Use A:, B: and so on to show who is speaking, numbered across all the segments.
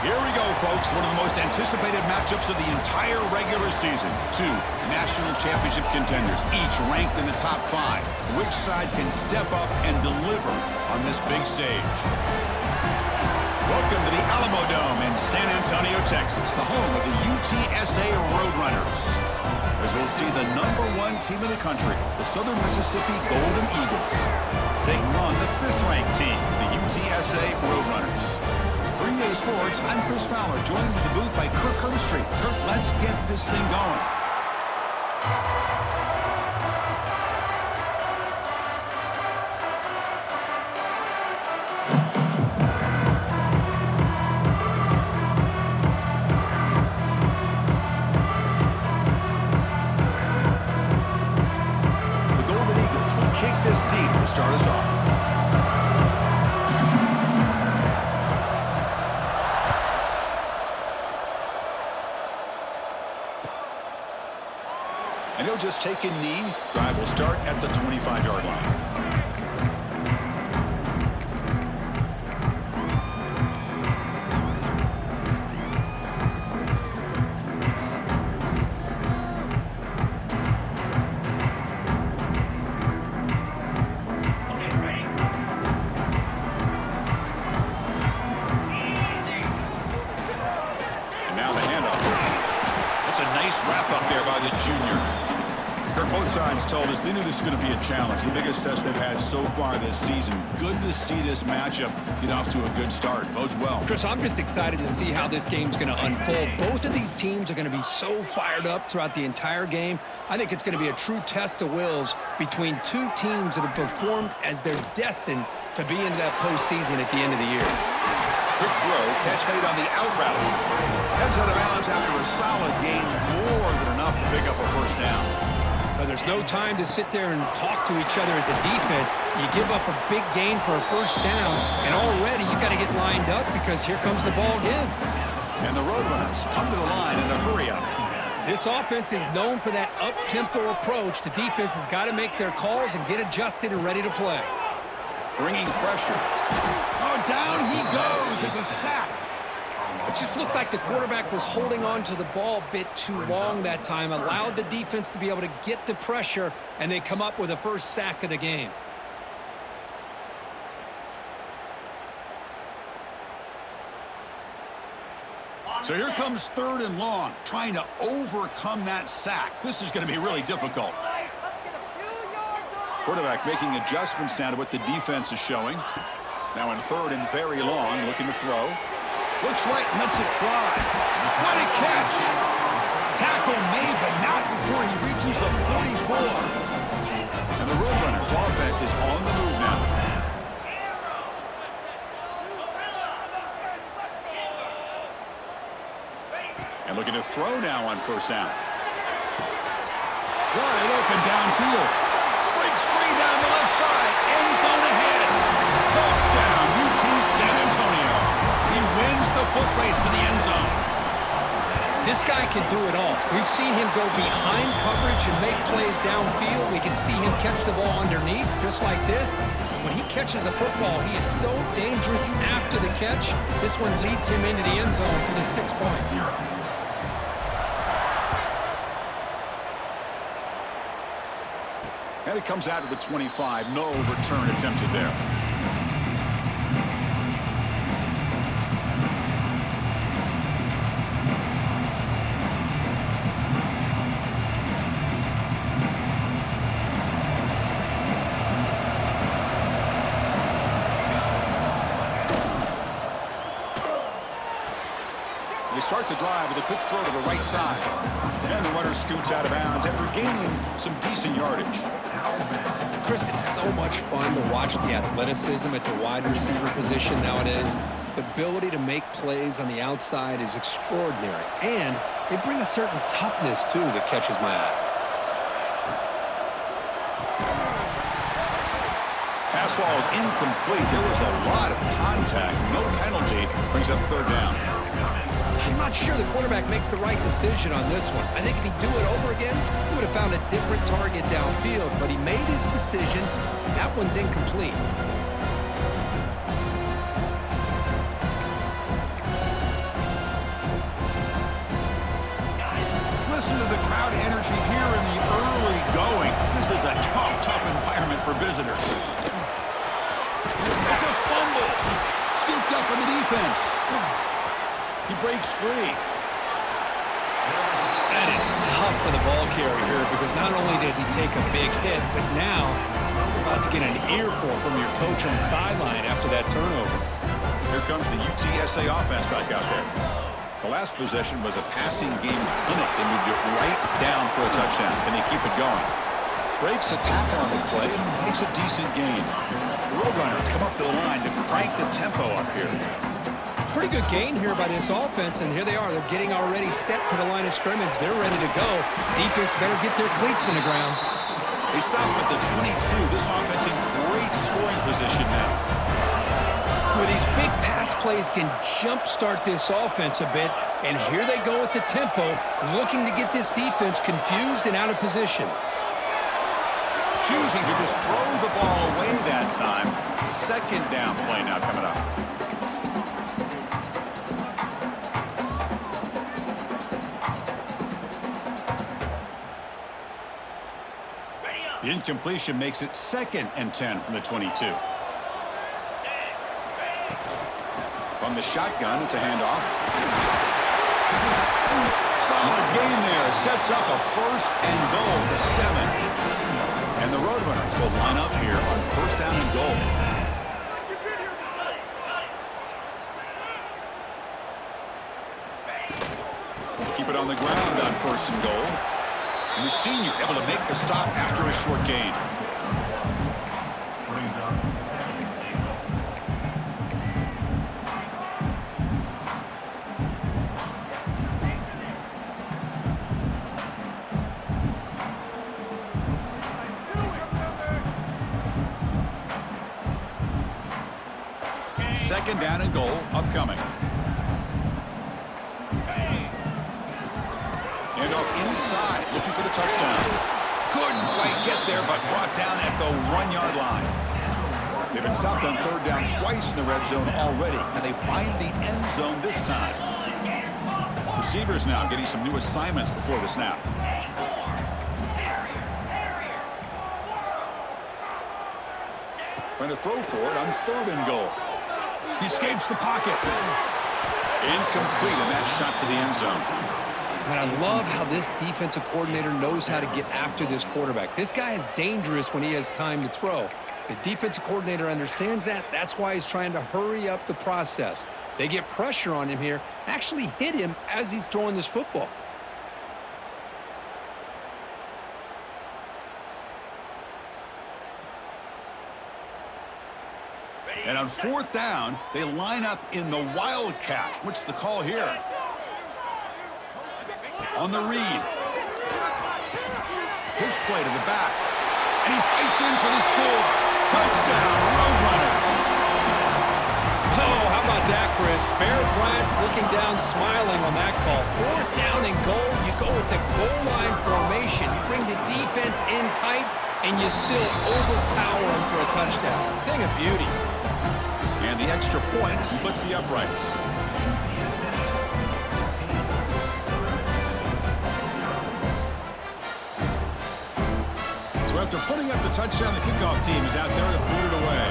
A: Here we go, folks. One of the most anticipated matchups of the entire regular season. Two national championship contenders, each ranked in the top 5. Which side can step up and deliver on this big stage? Welcome to the Alamo Dome in San Antonio, Texas, the home of the UTSA Roadrunners. As we'll see the #1 team in the country, the Southern Mississippi Golden Eagles, taking on the 5th-ranked team, the UTSA Roadrunners. For EA Sports, I'm Chris Fowler, joined in the booth by Kirk Herbstreit. Kirk, let's get this thing going. The Golden Eagles will kick this deep to start us off. And he'll just take a knee. Drive will start at the 25-yard line. And now the handoff. That's a nice wrap up there by the junior. Kirk, both sides told us they knew this was going to be a challenge, the biggest test they've had so far this season. Good to see this matchup get off to a good start. Bodes well.
B: Chris, I'm just excited to see how this game's going to unfold. Both of these teams are going to be so fired up throughout the entire game. I think it's going to be a true test of wills between two teams that have performed as they're destined to be into that postseason at the end of the year.
A: Quick throw, catch made on the out route. Heads out of bounds after a solid gain, more than enough to pick up a first down.
B: There's no time to sit there and talk to each other as a defense. You give up a big gain for a first down, and already you got to get lined up because here comes the ball again.
A: And the Roadrunners come to the line in the hurry-up.
B: This offense is known for that up-tempo approach. The defense has got to make their calls and get adjusted and ready to play.
A: Bringing pressure. Oh, down he goes. It's a sack.
B: It just looked like the quarterback was holding on to the ball a bit too long that time, allowed the defense to be able to get the pressure, and they come up with the first sack of the game.
A: So here comes 3rd and long, trying to overcome that sack. This is going to be really difficult. Quarterback making adjustments now to what the defense is showing. Now in 3rd and very long, looking to throw. Looks right and lets it fly. What a catch! Tackle made, but not before he reaches the 44. And the Roadrunners' offense is on the move now. And looking to throw now on first down. Wide open downfield. Breaks free down the left side. End zone ahead. Touchdown, UT San Antonio. He wins the foot race to the end zone.
B: This guy can do it all. We've seen him go behind coverage and make plays downfield. We can see him catch the ball underneath, just like this. When he catches a football, he is so dangerous after the catch. This one leads him into the end zone for the 6 points.
A: And it comes out of the 25. No return attempted there. They start the drive with a quick throw to the right side. And the runner scoots out of bounds after gaining some decent yardage.
B: Chris, it's so much fun to watch the athleticism at the wide receiver position nowadays. The ability to make plays on the outside is extraordinary. And they bring a certain toughness, too, that catches my eye.
A: Pass ball is incomplete. There was a lot of contact. No penalty. Brings up 3rd down.
B: I'm not sure the quarterback makes the right decision on this one. I think if he'd do it over again, he would have found a different target downfield, but he made his decision. That one's incomplete.
A: energy here in the early going. This is a tough environment for visitors. It's a fumble. Scooped up in the defense. He breaks free.
B: That is tough for the ball carrier here because not only does he take a big hit, but now you're about to get an earful from your coach on the sideline after that turnover.
A: Here comes the UTSA offense back out there. The last possession was a passing game clinic. They moved it right down for a touchdown. Can they keep it going? Breaks a tackle on the play and makes a decent gain. The Roadrunners come up to the line to crank the tempo up here.
B: Pretty good gain here by this offense, and here they are. They're getting already set to the line of scrimmage. They're ready to go. Defense better get their cleats in the ground.
A: They stop at the 22. This offense in great scoring position now.
B: Where these big pass plays can jumpstart this offense a bit, and here they go with the tempo, looking to get this defense confused and out of position.
A: Choosing to just throw the ball away that time. Second down play now coming up. The incompletion makes it 2nd and 10 from the 22. From the shotgun, it's a handoff. Solid gain there. Sets up a 1st and goal at the 7. And the Roadrunners will line up here on 1st down and goal. Keep it on the ground on 1st and goal. And the senior able to make the stop after a short gain. Second down and goal upcoming. And off inside, looking for the touchdown. Couldn't quite get there, but brought down at the 1-yard line. They've been stopped on 3rd down twice in the red zone already, and they find the end zone this time. Receivers now getting some new assignments before the snap. Trying to throw for it on 3rd and goal. He escapes the pocket. Incomplete, and that shot to the end zone.
B: And I love how this defensive coordinator knows how to get after this quarterback. This guy is dangerous when he has time to throw. The defensive coordinator understands that. That's why he's trying to hurry up the process. They get pressure on him here, actually hit him as he's throwing this football.
A: And on 4th down, they line up in the Wildcat. What's the call here? On the read. Pitch play to the back. And he fights in for the score. Touchdown, Roadrunners.
B: Oh, how about that, Chris? Bear Bryant's looking down, smiling on that call. 4th down and goal. You go with the goal line formation. You bring the defense in tight, and you still overpower them for a touchdown. Thing of beauty.
A: And the extra point splits the uprights. So after putting up the touchdown, the kickoff team is out there to boot it away.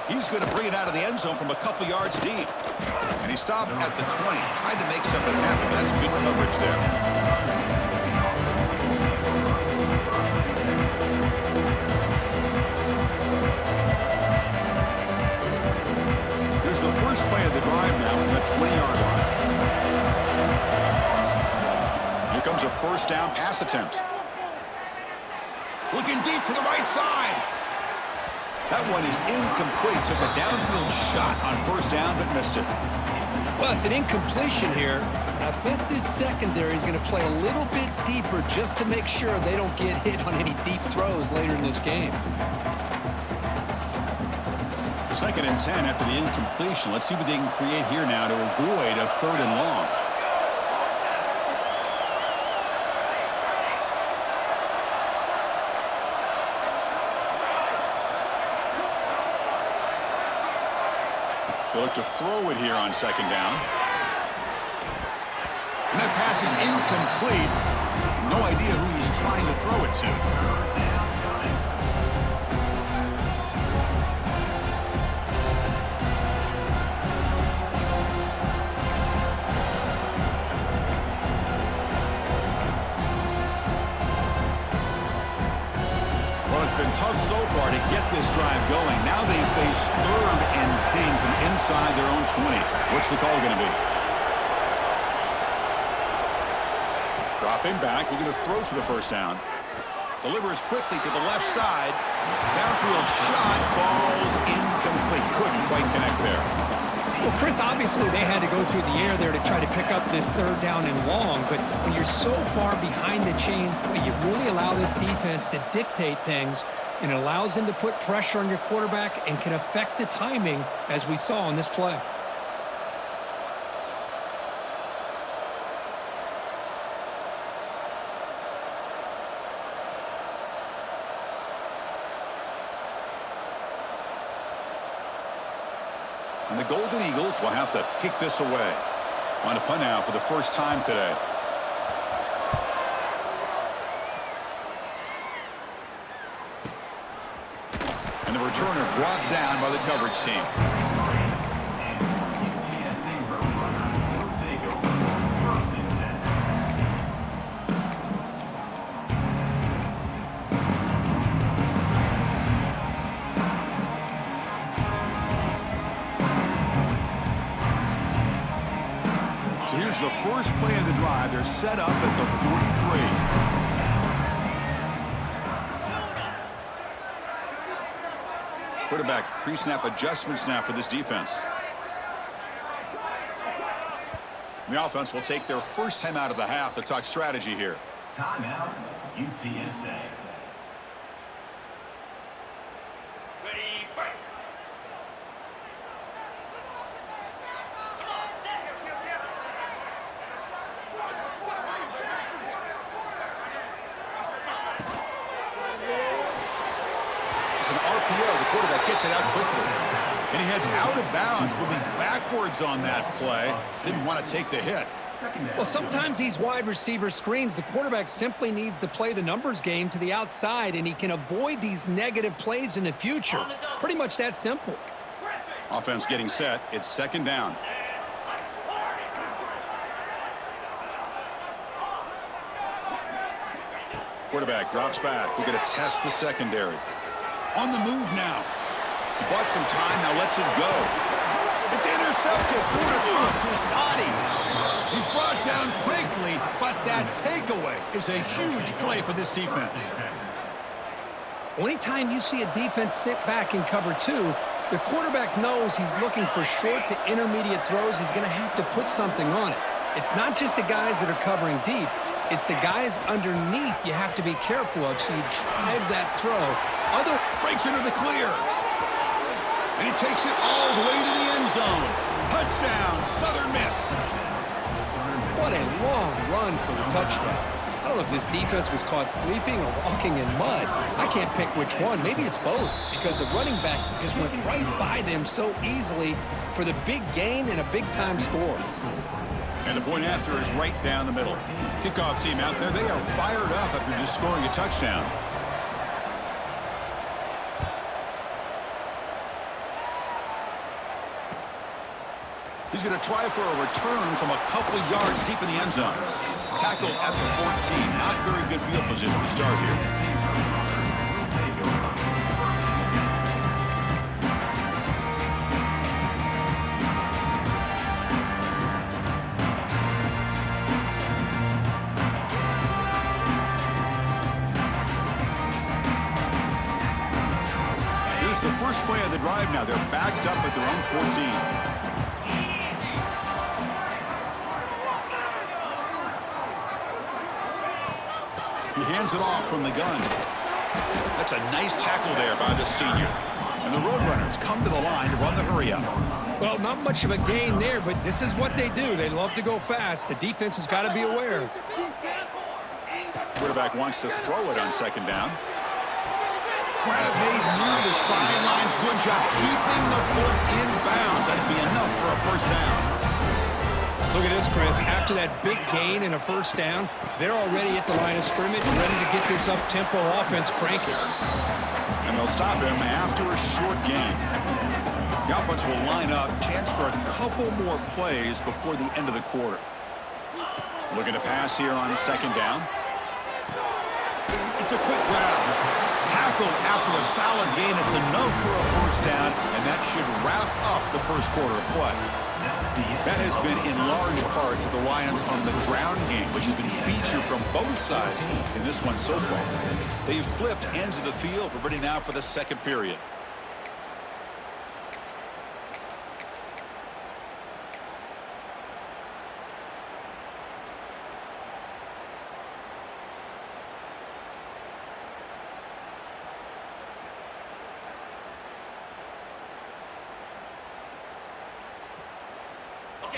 A: He's going to bring it out of the end zone from a couple yards deep. And he stopped at the 20, trying to make something happen. That's good coverage there. Here's the first play of the drive now from the 20-yard line. Here comes a 1st down pass attempt. Looking deep to the right side. That one is incomplete. Took a downfield shot on 1st down, but missed it.
B: Well, it's an incompletion here. I bet this secondary is going to play a little bit deeper just to make sure they don't get hit on any deep throws later in this game.
A: 2nd and 10 after the incompletion. Let's see what they can create here now to avoid a 3rd and long. to throw it here on second down. And that pass is incomplete. No idea who he's trying to throw it to. It's been tough so far to get this drive going. Now they face 3rd and 10 from inside their own 20. What's the call going to be? Dropping back, looking to throw for the first down. Delivers quickly to the left side. Downfield shot falls incomplete. Couldn't quite connect there.
B: Well, Chris, obviously they had to go through the air there to try to pick up this 3rd down and long, but when you're so far behind the chains, boy, you really allow this defense to dictate things, and it allows them to put pressure on your quarterback and can affect the timing, as we saw on this play.
A: And the Golden Eagles will have to kick this away. On a punt now for the first time today. And the returner brought down by the coverage team.
C: UTSA road runners will take over 1st and 10.
A: So here's the first play of the drive. They're set up at the 43. Quarterback pre-snap adjustments now for this defense. The offense will take their first time out of the half to talk strategy here.
C: Timeout, UTSA.
A: It's an RPO. The quarterback gets it out quickly. And he heads out of bounds, moving backwards on that play. Didn't want to take the hit.
B: Well, sometimes these wide receiver screens, the quarterback simply needs to play the numbers game to the outside, and he can avoid these negative plays in the future. Pretty much that simple.
A: Offense getting set. It's second down. Quarterback drops back. We're going to test the secondary. On the move now. He bought some time, now lets it go. It's intercepted. Put across his body. He's brought down quickly, but that takeaway is a huge play for this defense.
B: Anytime you see a defense sit back in cover 2, the quarterback knows he's looking for short to intermediate throws. He's going to have to put something on it. It's not just the guys that are covering deep. It's the guys underneath you have to be careful of, so you drive that throw. Other
A: breaks into the clear. And he takes it all the way to the end zone. Touchdown, Southern Miss.
B: What a long run for the touchdown. I don't know if this defense was caught sleeping or walking in mud. I can't pick which one. Maybe it's both, because the running back just went right by them so easily for the big gain and a big-time score.
A: And the point after is right down the middle. Kickoff team out there. They are fired up after just scoring a touchdown. He's going to try for a return from a couple of yards deep in the end zone. Tackled at the 14. Not very good field position to start here. Here's the first play of the drive now. They're backed up at their own 14. He hands it off from the gun. That's a nice tackle there by the senior. And the Roadrunners come to the line to run the hurry-up.
B: Well, not much of a gain there, but this is what they do. They love to go fast. The defense has got to be aware.
A: Quarterback wants to throw it on second down. Grab made near the sidelines. Good job keeping the foot in bounds. That'd be enough for a first down.
B: Look at this, Chris. After that big gain and a first down, they're already at the line of scrimmage, ready to get this up-tempo offense cranking.
A: And they'll stop him after a short gain. The offense will line up, chance for a couple more plays before the end of the quarter. Looking to pass here on second down. It's a quick grab. Tackled after a solid gain. It's enough for a first down, and that should wrap up the first quarter of play. That has been in large part to the Lions on the ground game, which has been featured from both sides in this one so far. They've flipped ends of the field. We're ready now for the second period.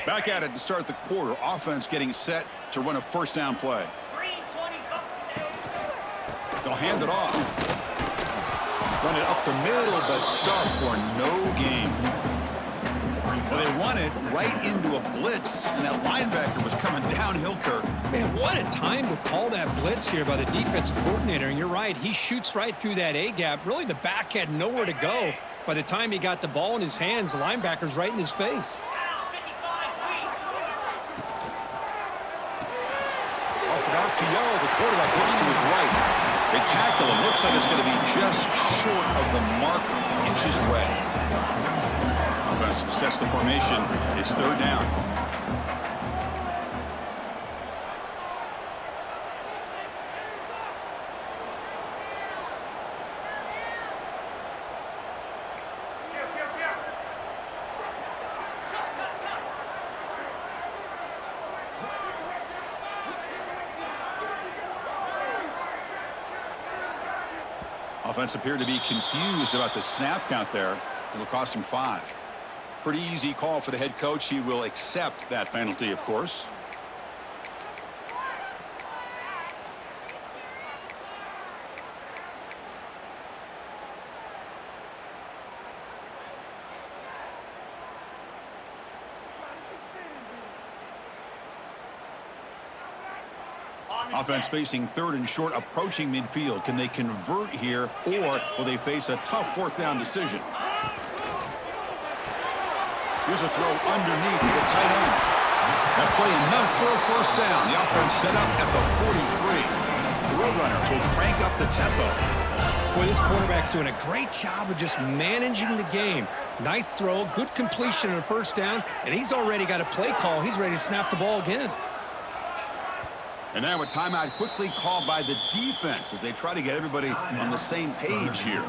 A: Back at it to start the quarter. Offense getting set to run a first down play. They'll hand it off. Run it up the middle, but stuff for no gain. Well, they run it right into a blitz, and that linebacker was coming downhill, Kirk.
B: Man, what a time to call that blitz here by the defensive coordinator. And you're right, he shoots right through that A-gap. Really, the back had nowhere to go. By the time he got the ball in his hands, the linebacker's right in his face.
A: The quarterback looks to his right. They tackle him. Looks like it's going to be just short of the marker, inches away. Offense sets the formation. It's third down. Offense appeared to be confused about the snap count there. It'll cost him 5. Pretty easy call for the head coach. He will accept that penalty, of course. Offense facing third and short, approaching midfield. Can they convert here, or will they face a tough fourth down decision? Here's a throw underneath to the tight end. That play enough for a first down. The offense set up at the 43. The Roadrunners will crank up the tempo.
B: Boy, this quarterback's doing a great job of just managing the game. Nice throw, good completion on the first down, and he's already got a play call. He's ready to snap the ball again.
A: And now a timeout quickly called by the defense as they try to get everybody on the same page here.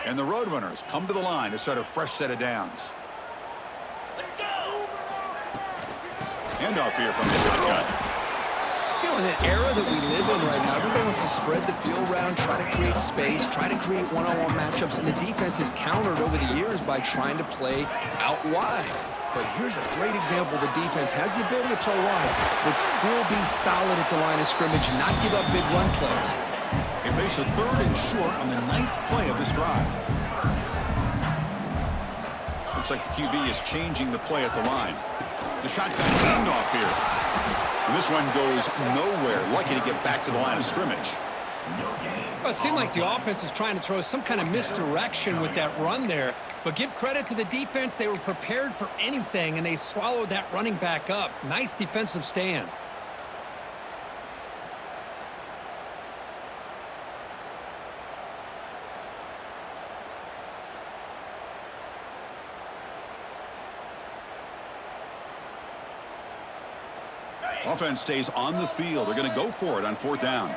A: And the Roadrunners come to the line to start a fresh set of downs.
C: Let's go!
A: Handoff here from the shotgun.
B: You know, in that era that we live in right now, everybody wants to spread the field around, try to create space, try to create one-on-one matchups, and the defense has countered over the years by trying to play out wide. But here's a great example. The defense has the ability to play wide, but still be solid at the line of scrimmage, not give up big run plays.
A: They face a third and short on the 9th play of this drive. Looks like the QB is changing the play at the line. The shotgun handoff here. And this one goes nowhere. Lucky to get back to the line of scrimmage.
B: Well, it seemed like the offense is trying to throw some kind of misdirection with that run there. But give credit to the defense. They were prepared for anything, and they swallowed that running back up. Nice defensive stand.
A: Offense stays on the field. They're going to go for it on fourth down.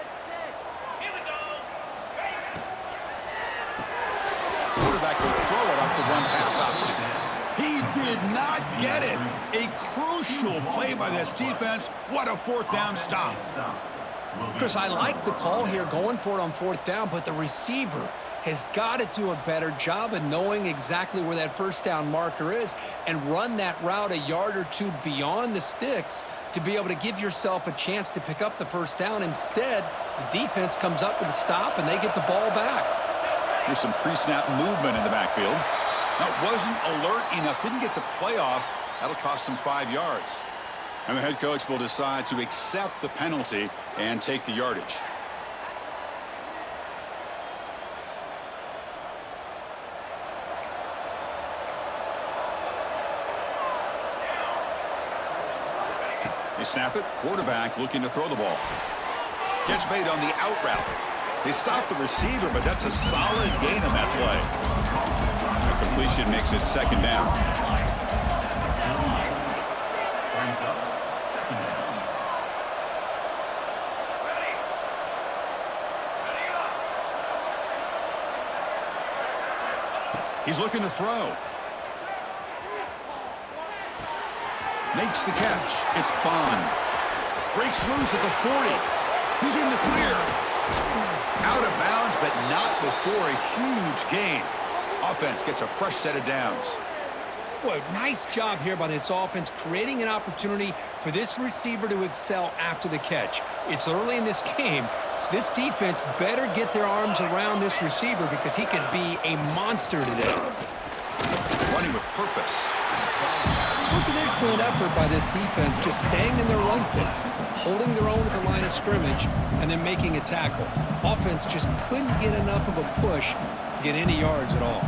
C: Here we go!
A: Quarterback will throw it off the run-pass option. He did not get it. A crucial play by this defense. What a fourth down stop.
B: Chris, I like the call here going for it on fourth down, but the receiver has got to do a better job of knowing exactly where that first down marker is and run that route a yard or two beyond the sticks to be able to give yourself a chance to pick up the first down. Instead, the defense comes up with a stop and they get the ball back.
A: Here's some pre-snap movement in the backfield. That wasn't alert enough, didn't get the play off. That'll cost him 5 yards. And the head coach will decide to accept the penalty and take the yardage. They snap it. Quarterback looking to throw the ball. Catch made on the out route. They stop the receiver, but that's a solid gain on that play. The completion makes it second down. He's looking to throw. Makes the catch. It's Bond. Breaks loose at the 40. He's in the clear. Out of bounds, but not before a huge gain. Offense gets a fresh set of downs.
B: Boy, nice job here by this offense, creating an opportunity for this receiver to excel after the catch. It's early in this game, so this defense better get their arms around this receiver because he could be a monster today.
A: Running with purpose.
B: It was an excellent effort by this defense, just staying in their run fix, holding their own at the line of scrimmage, and then making a tackle. Offense just couldn't get enough of a push to get any yards at all.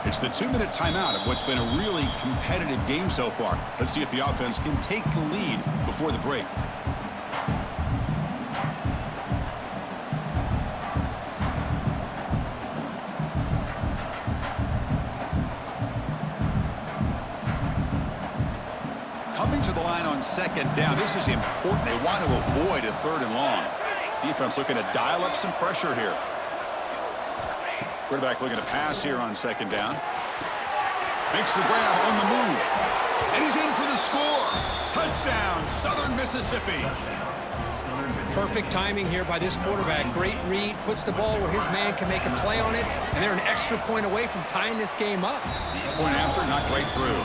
A: It's the 2-minute timeout of what's been a really competitive game so far. Let's see if the offense can take the lead before the break. Coming to the line on second down. This is important. They want to avoid a 3rd and long. Defense looking to dial up some pressure here. Quarterback looking to pass here on second down. Makes the grab on the move. And he's in for the score. Touchdown, Southern Mississippi.
B: Perfect timing here by this quarterback. Great read, puts the ball where his man can make a play on it, and they're an extra point away from tying this game up.
A: Point after, knocked right through.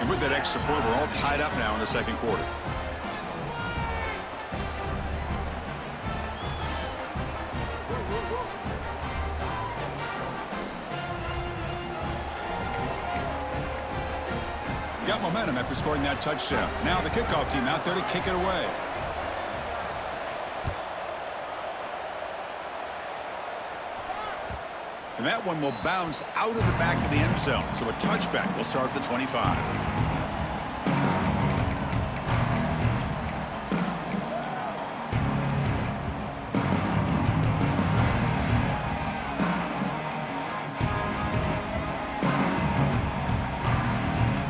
A: And with that extra point, we're all tied up now in the second quarter. Got momentum after scoring that touchdown. Now the kickoff team out there to kick it away. And that one will bounce out of the back of the end zone. So a touchback will start at the 25.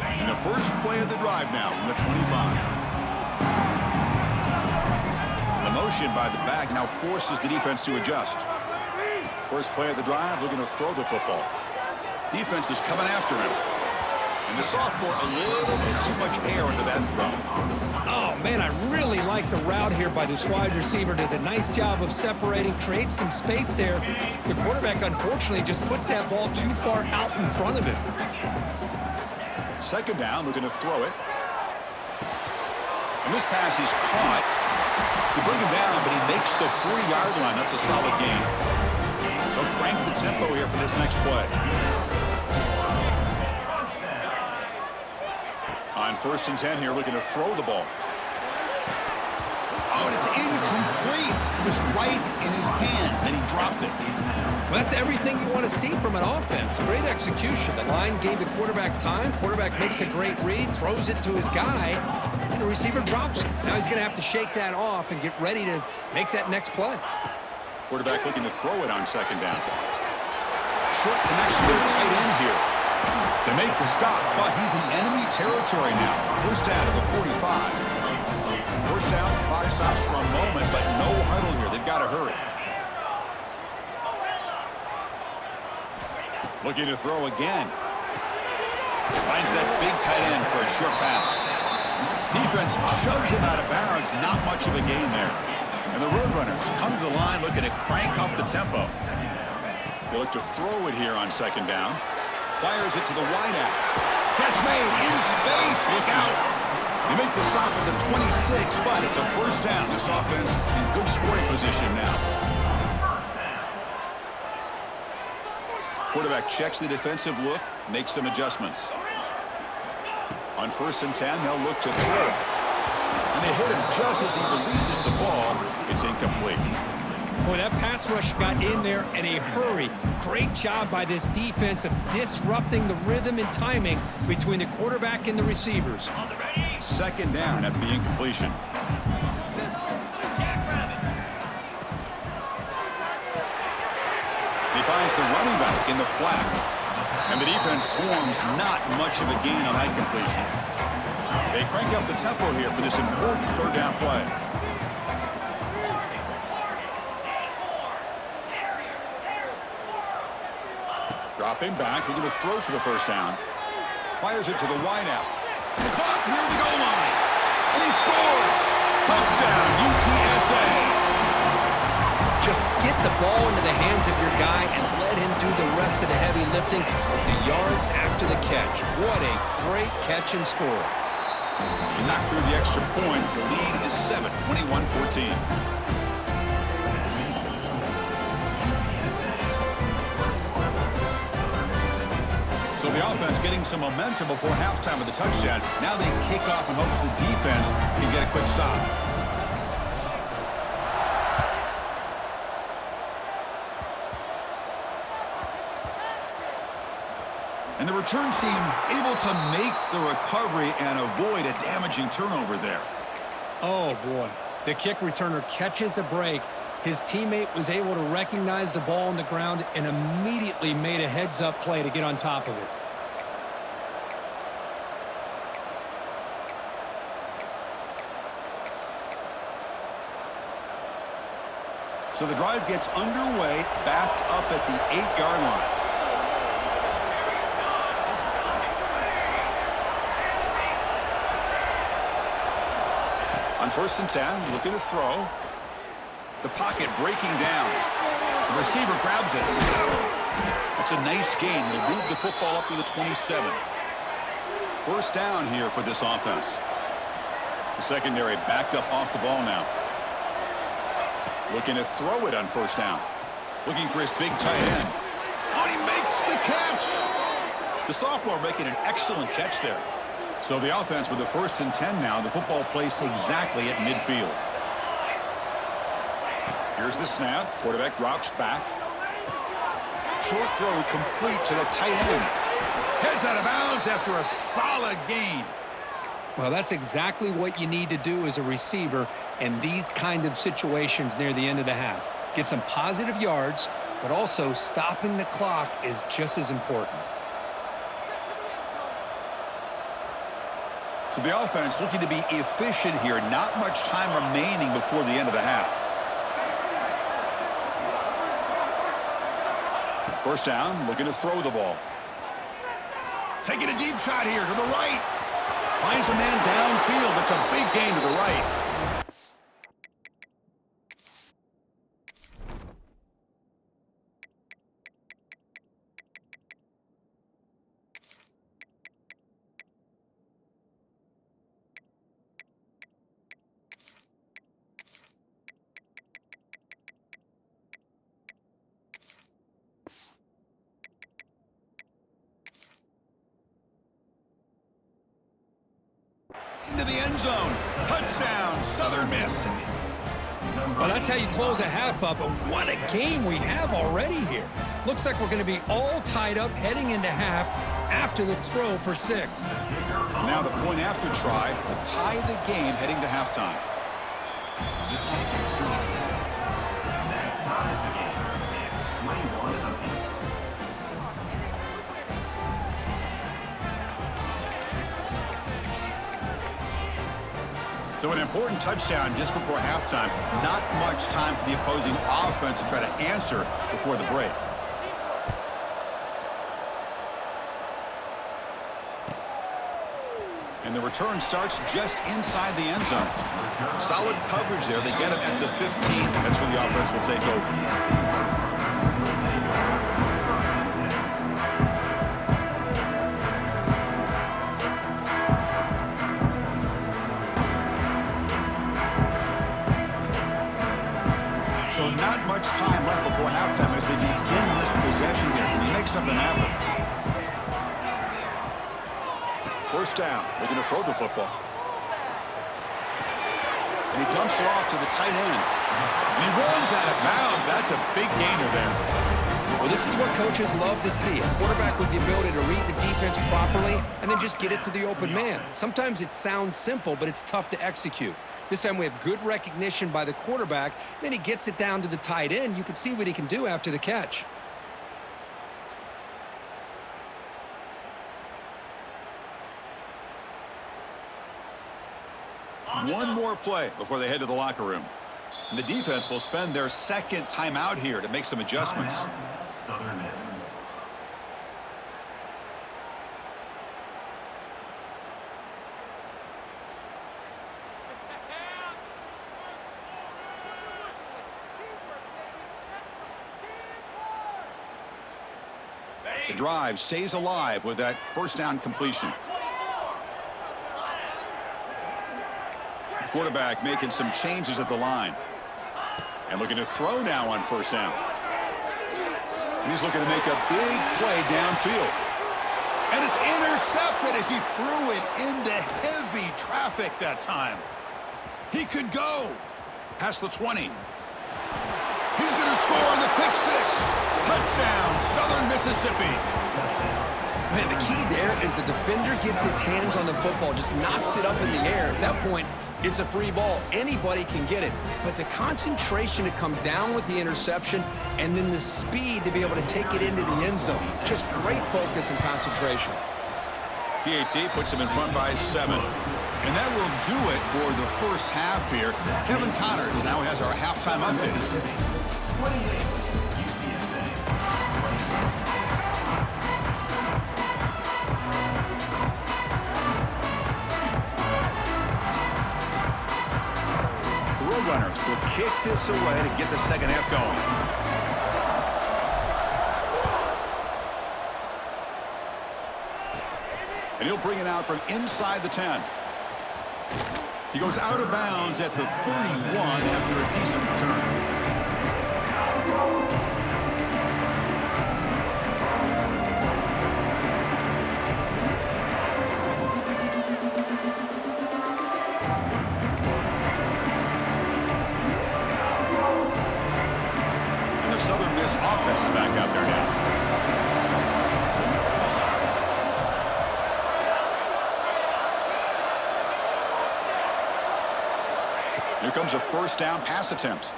A: And the first play of the drive now from the 25. The motion by the back now forces the defense to adjust. First play of the drive, looking to throw the football. Defense is coming after him. And the sophomore, a little bit too much air into that throw.
B: Oh, man, I really like the route here by this wide receiver. Does a nice job of separating, creates some space there. The quarterback, unfortunately, just puts that ball too far out in front of him.
A: Second down, looking to throw it. And this pass is caught. They bring him down, but he makes the 40-yard line. That's a solid gain. They'll crank the tempo here for this next play. On 1st and 10 here, looking to throw the ball. Oh, and it's incomplete. It was right in his hands, and he dropped it.
B: Well, that's everything you want to see from an offense. Great execution. The line gave the quarterback time. Quarterback makes a great read, throws it to his guy, and the receiver drops it. Now he's going to have to shake that off and get ready to make that next play.
A: Quarterback looking to throw it on second down. Short connection with a tight end here. They make the stop, but he's in enemy territory now. First down to the 45. First down, clock stops for a moment, but no huddle here. They've got to hurry. Looking to throw again. Finds that big tight end for a short pass. Defense shoves him out of bounds. Not much of a gain there. And the Roadrunners come to the line looking to crank up the tempo. They look to throw it here on second down. Fires it to the wideout. Catch made in space. Look out. They make the stop at the 26, but it's a first down. This offense in good scoring position now. Quarterback checks the defensive look, makes some adjustments. On 1st and 10, they'll look to throw. And they hit him just as he releases the ball. It's incomplete.
B: Boy, that pass rush got in there in a hurry. Great job by this defense of disrupting the rhythm and timing between the quarterback and the receivers.
A: Second down after the incompletion. He finds the running back in the flat. And the defense swarms, not much of a gain on that completion. They crank up the tempo here for this important third down play. Dropping back, looking to throw for the first down. Fires it to the wideout. Caught near the goal line. And he scores! Touchdown, UTSA!
B: Just get the ball into the hands of your guy and let him do the rest of the heavy lifting with the yards after the catch. What a great catch and score.
A: He knocked through the extra point. The lead is 7, 21-14. So the offense getting some momentum before halftime with the touchdown. Now they kick off in hopes the defense can get a quick stop. And the return team able to make the recovery and avoid a damaging turnover there.
B: Oh, boy. The kick returner catches a break. His teammate was able to recognize the ball on the ground and immediately made a heads-up play to get on top of it.
A: So the drive gets underway, backed up at the 8-yard line. On 1st and 10, looking to throw. The pocket breaking down. The receiver grabs it. It's a nice gain. He'll move the football up to the 27. First down here for this offense. The secondary backed up off the ball now. Looking to throw it on 1st down. Looking for his big tight end. Oh, he makes the catch! The sophomore making an excellent catch there. So the offense with the 1st and 10 now. The football placed exactly at midfield. Here's the snap. Quarterback drops back. Short throw complete to the tight end. Heads out of bounds after a solid gain.
B: Well, that's exactly what you need to do as a receiver in these kind of situations near the end of the half. Get some positive yards, but also stopping the clock is just as important.
A: So the offense looking to be efficient here. Not much time remaining before the end of the half. First down, looking to throw the ball. Taking a deep shot here to the right. Finds a man downfield. That's a big gain to the right. Into the end zone. Touchdown, Southern Miss.
B: Well, that's how you close a half up, but what a game we have already here. Looks like we're going to be all tied up heading into half after the throw for 6.
A: Now the point after try to tie the game heading to halftime.
C: That ties the game. It's 21 apiece.
A: So an important touchdown just before halftime. Not much time for the opposing offense to try to answer before the break. And the return starts just inside the end zone. Solid coverage there. They get him at the 15. That's where the offense will take over. much time left before halftime as they begin this possession here. Can you make something happen? First down. Looking to throw the football. And he dumps it off to the tight end. And he runs out of bounds. That's a big gainer there.
B: Well, this is what coaches love to see. A quarterback with the ability to read the defense properly and then just get it to the open man. Sometimes it sounds simple, but it's tough to execute. This time we have good recognition by the quarterback. Then he gets it down to the tight end. You can see what he can do after the catch.
A: One more play before they head to the locker room. And the defense will spend their second timeout here to make some adjustments.
C: Southern Miss.
A: The drive stays alive with that first down completion. The quarterback making some changes at the line. And looking to throw now on first down. And he's looking to make a big play downfield. And it's intercepted as he threw it into heavy traffic that time. He could go past the 20. He's going to score on the pick six. Touchdown, Southern Mississippi.
B: Man, the key there is the defender gets his hands on the football, just knocks it up in the air. At that point, it's a free ball. Anybody can get it. But the concentration to come down with the interception and then the speed to be able to take it into the end zone. Just great focus and concentration.
A: PAT puts him in front by 7. And that will do it for the first half here. Kevin Connors now has our halftime update.
C: 28.
A: Runners will kick this away to get the second half going. And he'll bring it out from inside the 10. He goes out of bounds at the 31 after a decent return. Southern Miss offense is back out there now. Here comes a first down pass attempt.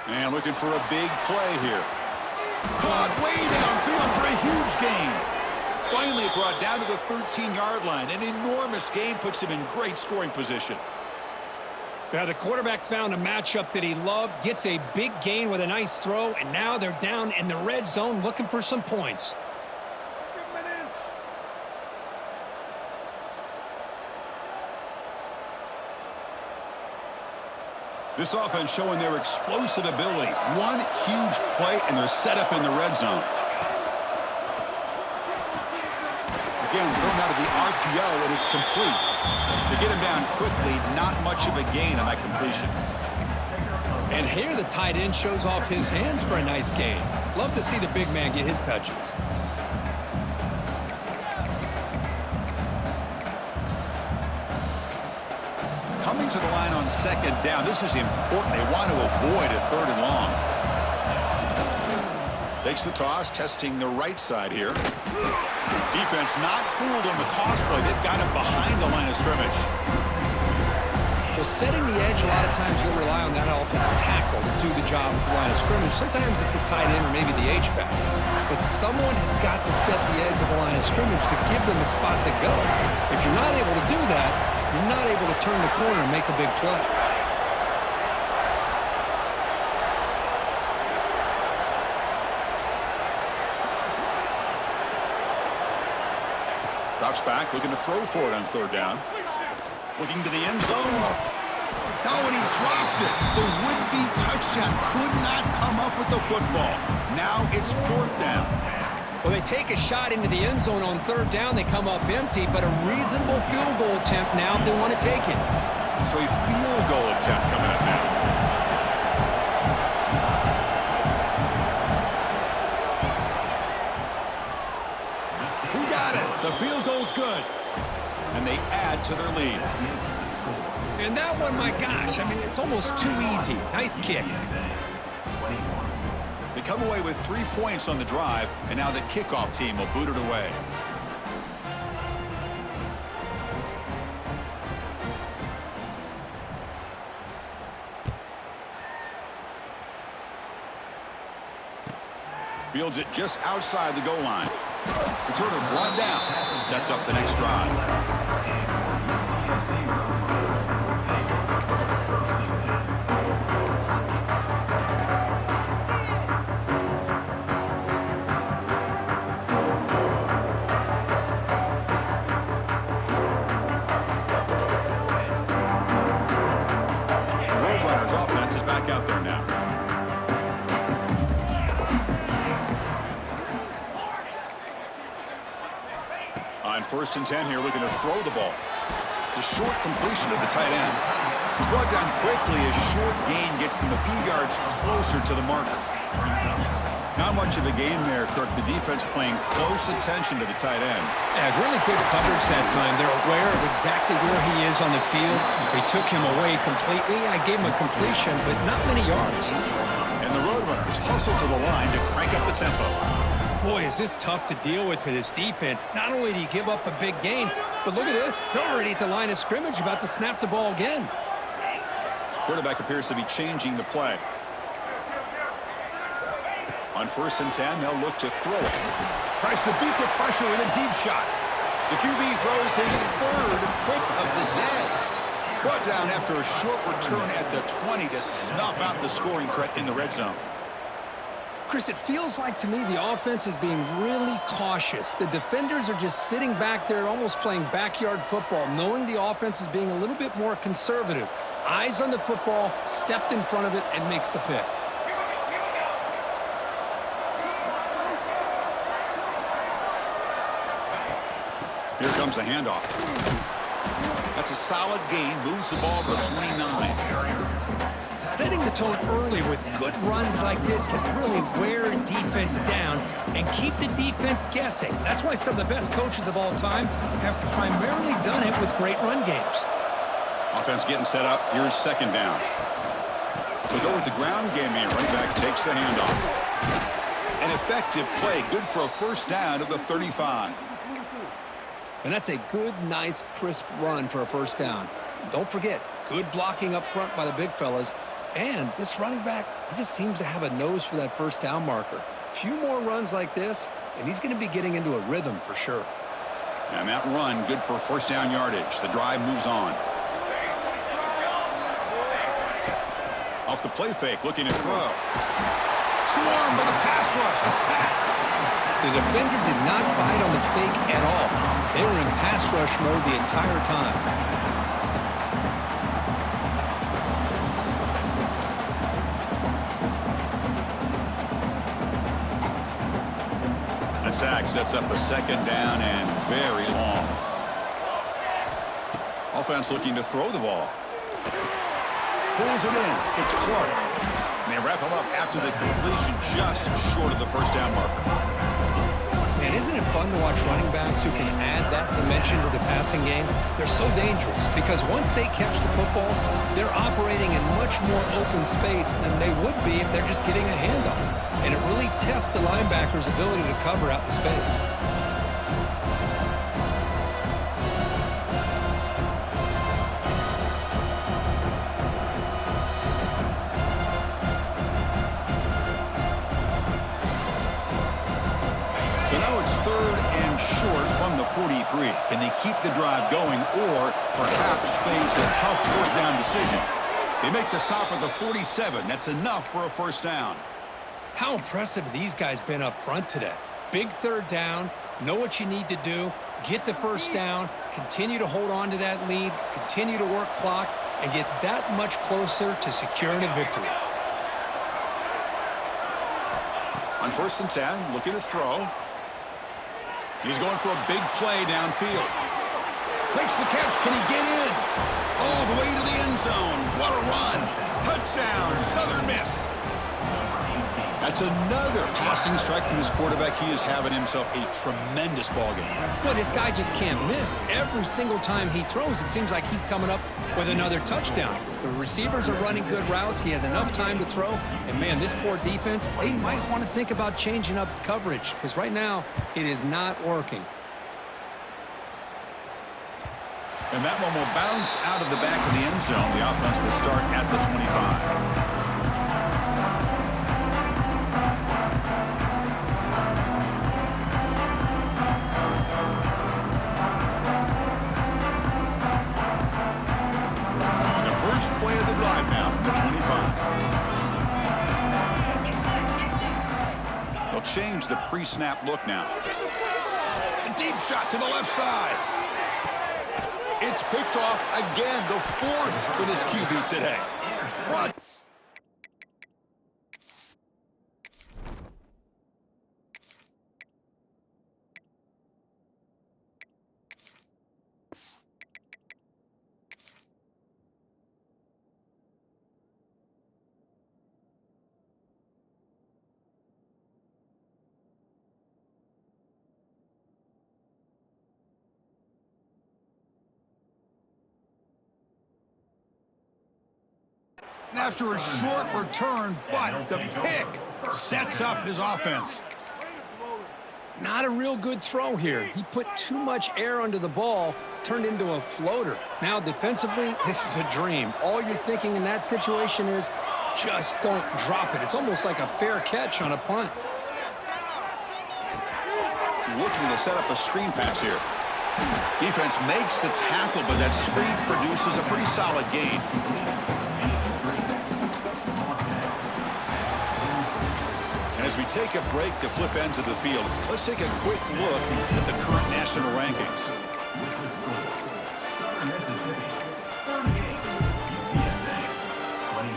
A: And looking for a big play here. Caught way downfield for a huge gain. Finally brought down to the 13-yard line. An enormous gain puts him in great scoring position.
B: Yeah, the quarterback found a matchup that he loved, gets a big gain with a nice throw, and now they're down in the red zone looking for some points.
A: This offense showing their explosive ability. One huge play, and they're set up in the red zone. Again, thrown out of the RPO, and it's complete. To get him down quickly, not much of a gain on that completion.
B: And here the tight end shows off his hands for a nice gain. Love to see the big man get his touches.
A: Coming to the line on second down, this is important. They want to avoid a third and long. Takes the toss, testing the right side here. Defense not fooled on the toss play. They've got him behind the line of scrimmage.
B: Well, setting the edge, a lot of times you'll rely on that offensive tackle to do the job at the line of scrimmage. Sometimes it's the tight end or maybe the H-back. But someone has got to set the edge of the line of scrimmage to give them a spot to go. If you're not able to do that, you're not able to turn the corner and make a big play.
A: Drops back, looking to throw for it on third down. Looking to the end zone. Oh, and he dropped it. The would-be touchdown could not come up with the football. Now it's fourth down.
B: Well, they take a shot into the end zone on third down. They come up empty, but a reasonable field goal attempt now if they want to take it.
A: So a field goal attempt coming up now. good. And they add to their lead.
B: And that one, my gosh, I mean, it's almost too easy. Nice kick.
A: They come away with 3 points on the drive, and now the kickoff team will boot it away. Fields it just outside the goal line. Returner brought down. Sets up the next drive. Out there now. On 1st and 10 here, looking to throw the ball. The short completion of the tight end. It's brought down quickly as short gain gets them a few yards closer to the marker. Not much of a gain there, Kirk. The defense paying close attention to the tight end.
B: Yeah, really good coverage that time. They're aware of exactly where he is on the field. They took him away completely. I gave him a completion, but not many yards.
A: And the Roadrunners hustle to the line to crank up the tempo.
B: Boy, is this tough to deal with for this defense. Not only do you give up a big gain, but look at this. They're already at the line of scrimmage, about to snap the ball again.
A: Quarterback appears to be changing the play. On 1st and 10, they'll look to throw it. Tries to beat the pressure with a deep shot. The QB throws his 3rd pick of the day. Brought down after a short return at the 20 to snuff out the scoring threat in the red zone.
B: Chris, it feels like to me the offense is being really cautious. The defenders are just sitting back there almost playing backyard football, knowing the offense is being a little bit more conservative. Eyes on the football, stepped in front of it, and makes the pick.
A: Here comes a handoff. That's a solid gain. Moves the ball to the 29.
B: Setting the tone early with good runs like this can really wear defense down and keep the defense guessing. That's why some of the best coaches of all time have primarily done it with great run games.
A: Offense getting set up. Here's 2nd down. They go with the ground game here. Running back takes the handoff. An effective play. Good for a 1st down of the 35.
B: And that's a good, nice, crisp run for a 1st down. Don't forget, good blocking up front by the big fellas. And this running back, he just seems to have a nose for that 1st down marker. A few more runs like this, and he's going to be getting into a rhythm for sure.
A: And that run, good for 1st down yardage. The drive moves on. Off the play fake, looking to throw. Swarmed by the pass rush, a sack.
B: The defender did not bite on the fake at all. They were in pass rush mode the entire time.
A: That sack sets up a 2nd down and very long. Offense looking to throw the ball. Pulls it in. It's Clark. And they wrap him up after the completion just short of the 1st down marker.
B: And isn't it fun to watch running backs who can add that dimension to the passing game? They're so dangerous because once they catch the football, they're operating in much more open space than they would be if they're just getting a handoff. And it really tests the linebacker's ability to cover out in space.
A: So now it's 3rd and short from the 43. Can they keep the drive going or perhaps face a tough 4th down decision? They make the stop at the 47. That's enough for a 1st down.
B: How impressive have these guys been up front today? Big 3rd down, know what you need to do, get the 1st down, continue to hold on to that lead, continue to work clock, and get that much closer to securing a victory.
A: On 1st and 10, looking to throw. He's going for a big play downfield. Makes the catch. Can he get in? All the way to the end zone. What a run. Touchdown, Southern Miss. That's another passing strike from his quarterback. He is having himself a tremendous ball game.
B: Well, this guy just can't miss. Every single time he throws, it seems like he's coming up with another touchdown. The receivers are running good routes. He has enough time to throw. And, man, this poor defense, they might want to think about changing up coverage because right now it is not working.
A: And that one will bounce out of the back of the end zone. The offense will start at the 25. First play of the drive now from the 25. They'll change the pre-snap look now. A deep shot to the left side. It's picked off again, the fourth for this QB today. Run. After a short return, but the pick sets up his offense.
B: Not a real good throw here. He put too much air under the ball, turned into a floater. Now, defensively, this is a dream. All you're thinking in that situation is just don't drop it. It's almost like a fair catch on a punt.
A: Looking to set up a screen pass here. Defense makes the tackle, but that screen produces a pretty solid gain. As we take a break to flip ends of the field, let's take a quick look at the current national rankings.
C: Mississippi, 38, UTSA, 21.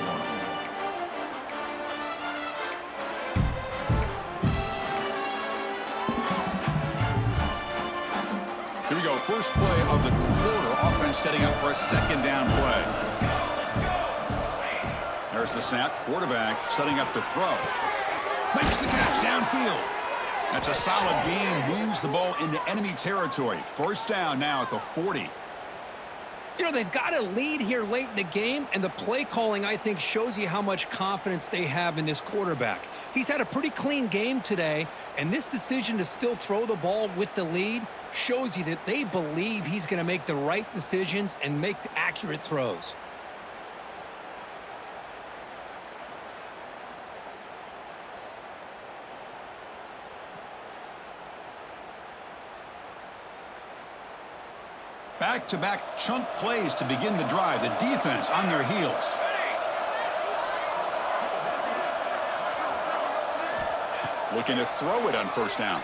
A: Here we go, first play of the quarter. Offense setting up for a second down play. There's the snap. Quarterback setting up to throw. Makes the catch downfield. That's a solid gain. Moves the ball into enemy territory. First down now at the 40.
B: You know, they've got a lead here late in the game, and the play calling, I think, shows you how much confidence they have in this quarterback. He's had a pretty clean game today, and this decision to still throw the ball with the lead shows you that they believe he's going to make the right decisions and make accurate throws.
A: Back-to-back chunk plays to begin the drive. The defense on their heels. Looking to throw it on first down.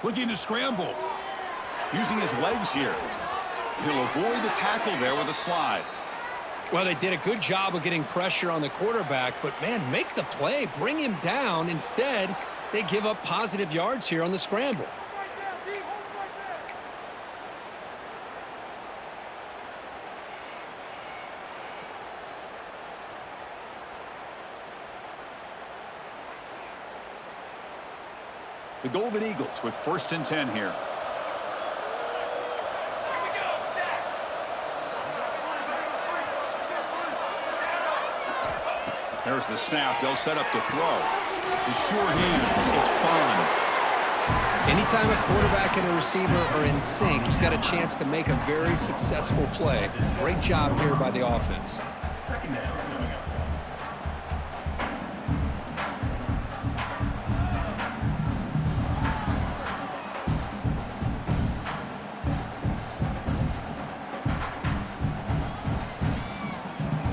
A: Looking to scramble. Using his legs here. He'll avoid the tackle there with a slide.
B: Well, they did a good job of getting pressure on the quarterback, but, man, make the play. Bring him down. Instead, they give up positive yards here on the scramble.
A: The Golden Eagles with 1st and 10 here. There's the snap. They'll set up the throw. The sure hands. It's Bond.
B: Anytime a quarterback and a receiver are in sync, you got a chance to make a very successful play. Great job here by the offense.
C: Second down coming up.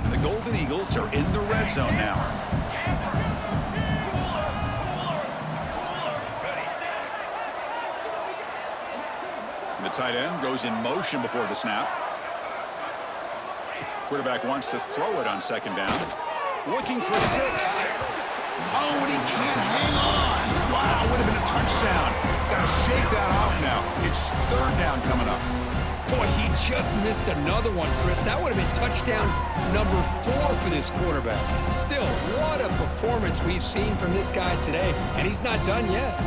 A: And the Golden Eagles are in the red zone now. The tight end goes in motion before the snap. Quarterback wants to throw it on second down. Looking for 6. Oh, and he can't hang on. Wow, would have been a touchdown. got to shake that off now. It's third down coming up.
B: Boy, he just missed another one, Chris. That would have been touchdown number 4 for this quarterback. Still, what a performance we've seen from this guy today, and he's not done yet.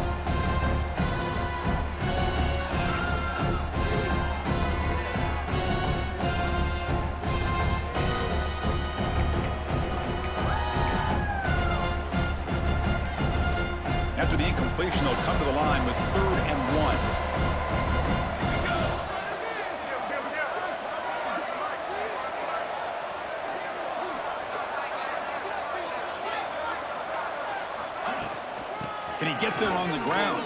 A: After the incompletion, they'll come to the line with 3rd and 1. Can he get there on the ground?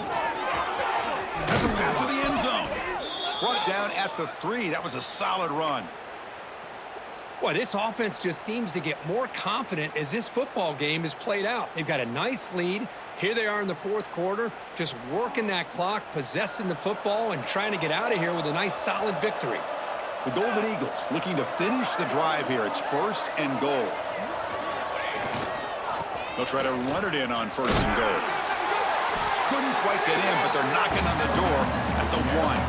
A: Has a path to the end zone. Brought down at the 3. That was a solid run.
B: Boy, this offense just seems to get more confident as this football game is played out. They've got a nice lead. Here they are in the 4th quarter, just working that clock, possessing the football, and trying to get out of here with a nice, solid victory.
A: The Golden Eagles looking to finish the drive here. It's 1st and goal. They'll try to run it in on 1st and goal. Couldn't quite get in, but they're knocking on the door at the 1.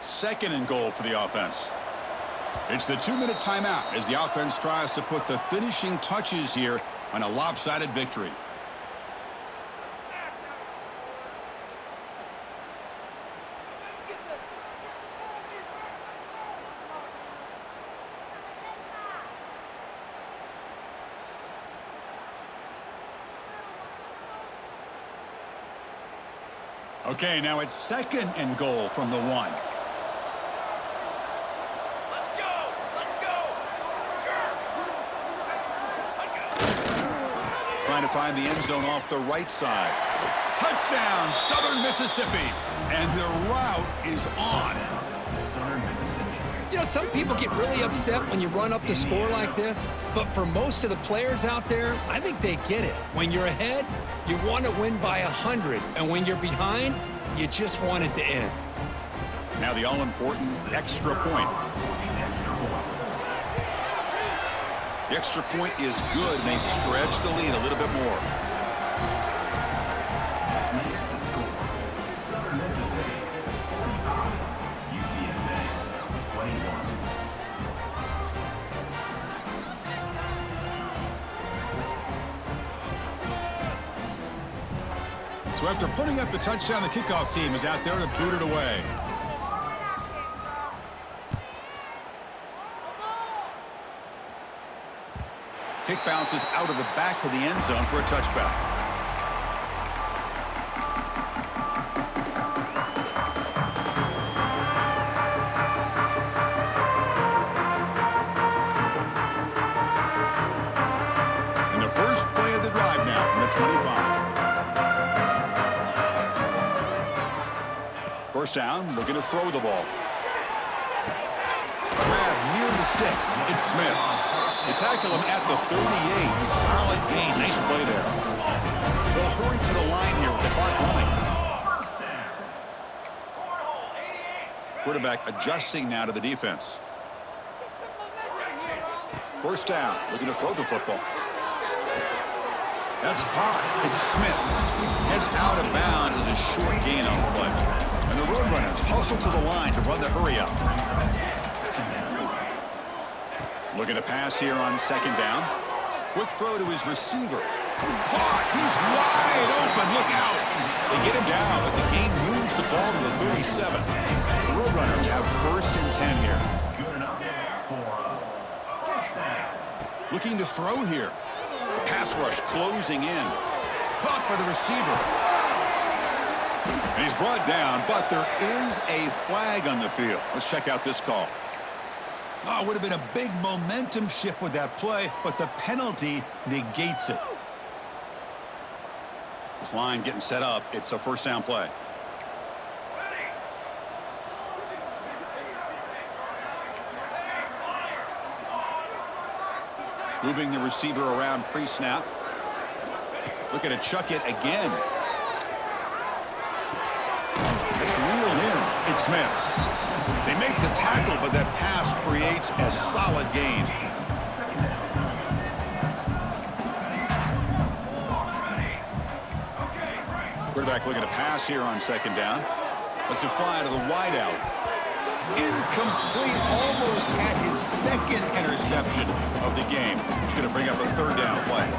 A: 2nd and goal for the offense. It's the 2-minute timeout as the offense tries to put the finishing touches here on a lopsided victory. Okay, now it's 2nd and goal from the 1. Trying to find the end zone off the right side. Touchdown, Southern Mississippi. And their route is on.
B: You know, some people get really upset when you run up the score like this, but for most of the players out there, I think they get it. When you're ahead, you want to win by 100, and when you're behind, you just want it to end.
A: Now the all-important extra point. The extra point is good, and they stretch the lead a little bit more.
C: UTSA 21.
A: So after putting up the touchdown, the kickoff team is out there to boot it away. Kick bounces out of the back of the end zone for a touchback. And the first play of the drive now from the 25. First down, looking to throw the ball. Grab near the sticks. It's Smith. They tackle him at the 38. Solid gain. Nice play there. They'll hurry to the line here with the clock running. Quarterback adjusting now to the defense. First down. Looking to throw the football. That's caught. It's Smith. Heads out of bounds as a short gain on the play. And the Roadrunners hustle to the line to run the hurry up. Looking to pass here on 2nd down. Quick throw to his receiver. Caught. He's wide open. Look out. They get him down, but the gain moves the ball to the 37. The Roadrunners have 1st and 10 here.
C: Good enough there for a touchdown.
A: Looking to throw here. The pass rush closing in. Caught by the receiver. And he's brought down, but there is a flag on the field. Let's check out this call. Oh, it would have been a big momentum shift with that play, but the penalty negates it. This line getting set up. It's a 1st down play. Moving the receiver around pre-snap. Looking to chuck it again. It's reeled in. It's Smith. They make the tackle, but that pass creates a solid gain. Quarterback looking to pass here on second down. Lets it fly to the wideout. Incomplete, almost had his second interception of the game. He's going to bring up a third down play.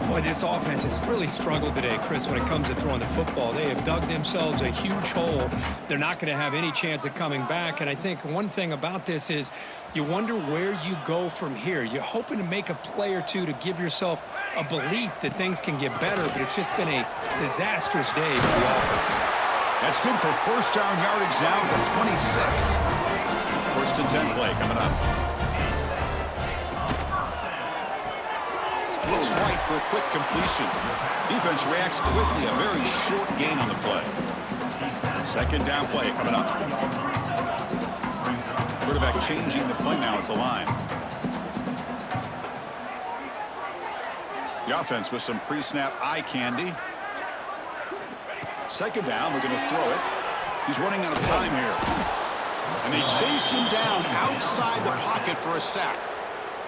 B: Boy, this offense has really struggled today, Chris, when it comes to throwing the football. They have dug themselves a huge hole. They're not going to have any chance of coming back. And I think one thing about this is you wonder where you go from here. You're hoping to make a play or two to give yourself a belief that things can get better, but it's just been a disastrous day for the offense.
A: That's good for first down yardage now at the 26. First and 10 play coming up. Looks right for a quick completion. Defense reacts quickly. A very short gain on the play. Second down play coming up. Quarterback changing the play now at the line. The offense with some pre-snap eye candy. Second down, we're going to throw it. He's running out of time here. And they chase him down outside the pocket for a sack.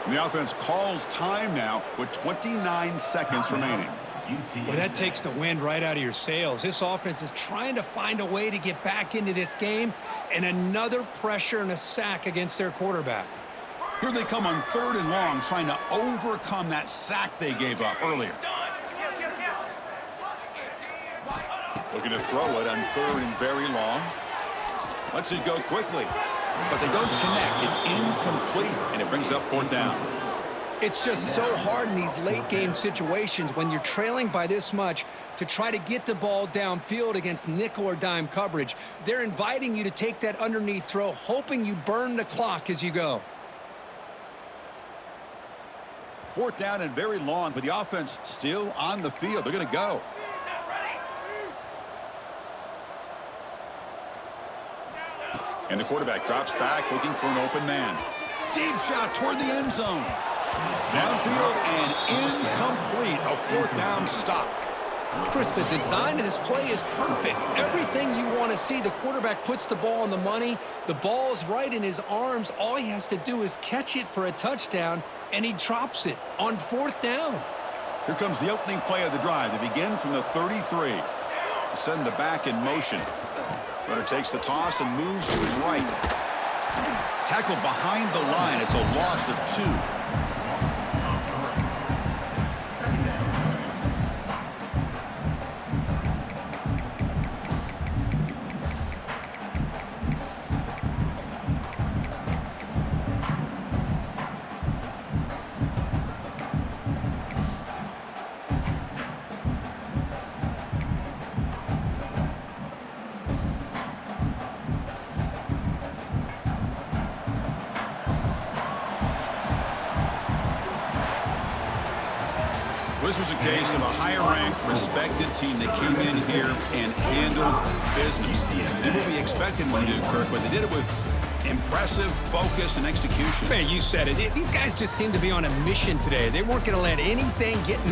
A: And the offense calls time now with 29 seconds remaining.
B: Well, that takes the wind right out of your sails. This offense is trying to find a way to get back into this game, and another pressure and a sack against their quarterback.
A: Here they come on third and long, trying to overcome that sack they gave up earlier. Looking to throw it on third and very long. Lets it go quickly, but they don't connect. It's incomplete, and it brings up fourth down.
B: It's just so hard in these late-game situations when you're trailing by this much to try to get the ball downfield against nickel or dime coverage. They're inviting you to take that underneath throw, hoping you burn the clock as you go.
A: Fourth down and very long, but the offense still on the field. They're going to go. And the quarterback drops back, looking for an open man. Deep shot toward the end zone. Downfield and incomplete. A fourth down stop.
B: Chris, the design of this play is perfect. Everything you want to see. The quarterback puts the ball on the money. The ball's right in his arms. All he has to do is catch it for a touchdown, and he drops it on fourth down.
A: Here comes the opening play of the drive. They begin from the 33. Send the back in motion. Runner takes the toss and moves to his right. Tackled behind the line. It's a loss of 2. This was a case of a higher-ranked, respected team that came in here and handled business. Did what we expected them to do, Kirk, but they did it with impressive focus and execution.
B: Man, you said it. These guys just seem to be on a mission today. They weren't going to let anything get in